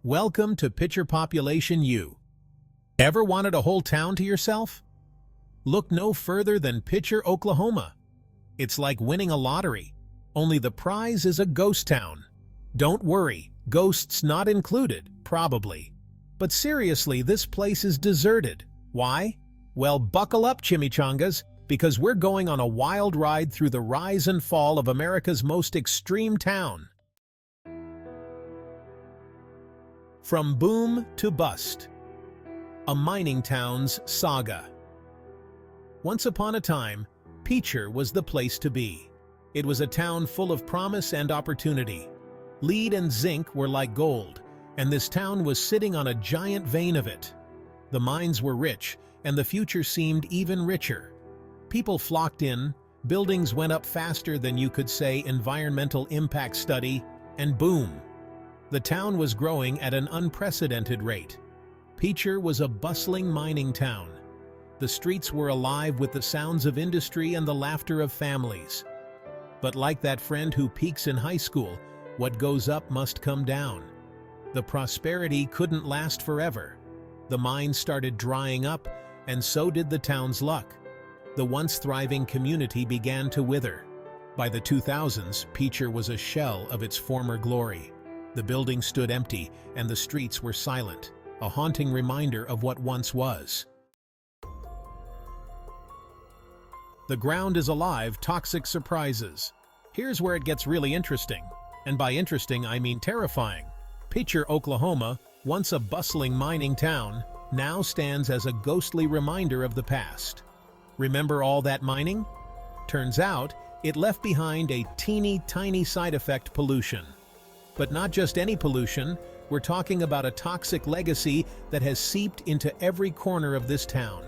Welcome to Picher Population U. Ever wanted a whole town to yourself? Look no further than Picher, Oklahoma. It's like winning a lottery, only the prize is a ghost town. Don't worry, ghosts not included, probably. But seriously, this place is deserted. Why? Well, buckle up, chimichangas, because we're going on a wild ride through the rise and fall of America's most extreme town. From boom to bust. A mining town's saga. Once upon a time, Picher was the place to be. It was a town full of promise and opportunity. Lead and zinc were like gold, and this town was sitting on a giant vein of it. The mines were rich, and the future seemed even richer. People flocked in, buildings went up faster than you could say environmental impact study, and boom! The town was growing at an unprecedented rate. Picher was a bustling mining town. The streets were alive with the sounds of industry and the laughter of families. But like that friend who peaks in high school, what goes up must come down. The prosperity couldn't last forever. The mines started drying up, and so did the town's luck. The once thriving community began to wither. By the 2000s, Picher was a shell of its former glory. The buildings stood empty, and the streets were silent, a haunting reminder of what once was. The ground is alive, toxic surprises. Here's where it gets really interesting. And by interesting, I mean terrifying. Picher, Oklahoma, once a bustling mining town, now stands as a ghostly reminder of the past. Remember all that mining? Turns out, it left behind a teeny tiny side effect: pollution. But not just any pollution, we're talking about a toxic legacy that has seeped into every corner of this town.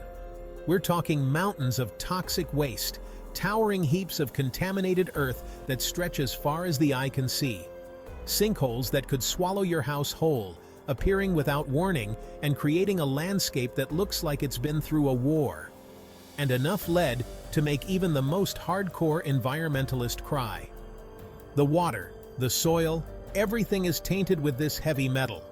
We're talking mountains of toxic waste, towering heaps of contaminated earth that stretch as far as the eye can see. Sinkholes that could swallow your house whole, appearing without warning and creating a landscape that looks like it's been through a war. And enough lead to make even the most hardcore environmentalist cry. The water, the soil, everything is tainted with this heavy metal.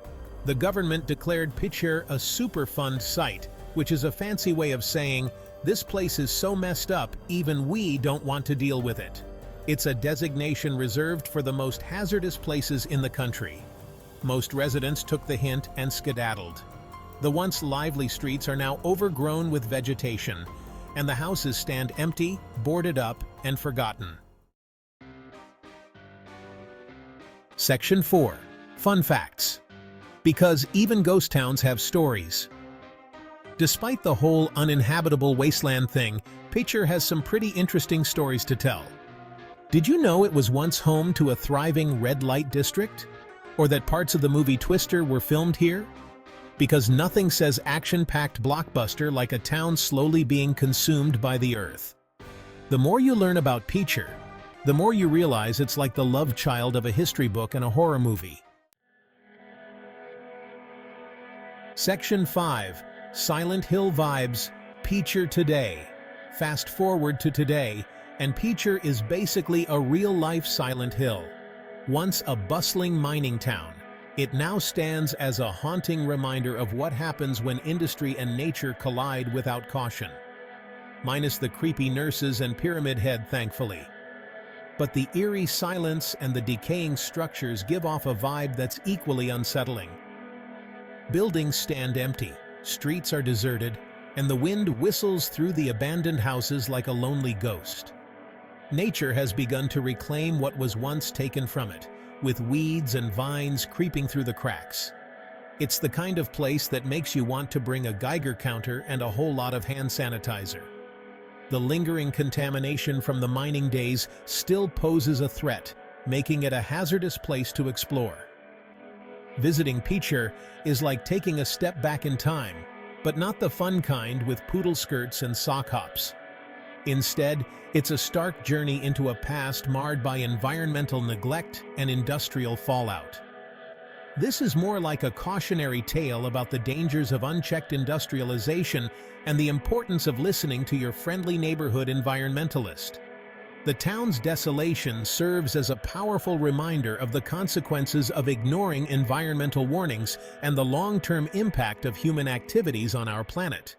The government declared Picher a Superfund site, which is a fancy way of saying, this place is so messed up, even we don't want to deal with it. It's a designation reserved for the most hazardous places in the country. Most residents took the hint and skedaddled. The once lively streets are now overgrown with vegetation, and the houses stand empty, boarded up, and forgotten. Section 4. Fun Facts. Because even ghost towns have stories. Despite the whole uninhabitable wasteland thing, Picher has some pretty interesting stories to tell. Did you know it was once home to a thriving red light district? Or that parts of the movie Twister were filmed here? Because nothing says action-packed blockbuster like a town slowly being consumed by the earth. The more you learn about Picher, the more you realize it's like the love child of a history book and a horror movie. Section 5. Silent Hill Vibes, Picher Today. Fast forward to today, and Picher is basically a real-life Silent Hill. Once a bustling mining town, it now stands as a haunting reminder of what happens when industry and nature collide without caution. Minus the creepy nurses and Pyramid Head, thankfully. But the eerie silence and the decaying structures give off a vibe that's equally unsettling. Buildings stand empty, streets are deserted, and the wind whistles through the abandoned houses like a lonely ghost. Nature has begun to reclaim what was once taken from it, with weeds and vines creeping through the cracks. It's the kind of place that makes you want to bring a Geiger counter and a whole lot of hand sanitizer. The lingering contamination from the mining days still poses a threat, making it a hazardous place to explore. Visiting Picher is like taking a step back in time, but not the fun kind with poodle skirts and sock hops. Instead, it's a stark journey into a past marred by environmental neglect and industrial fallout. This is more like a cautionary tale about the dangers of unchecked industrialization and the importance of listening to your friendly neighborhood environmentalist. The town's desolation serves as a powerful reminder of the consequences of ignoring environmental warnings and the long-term impact of human activities on our planet.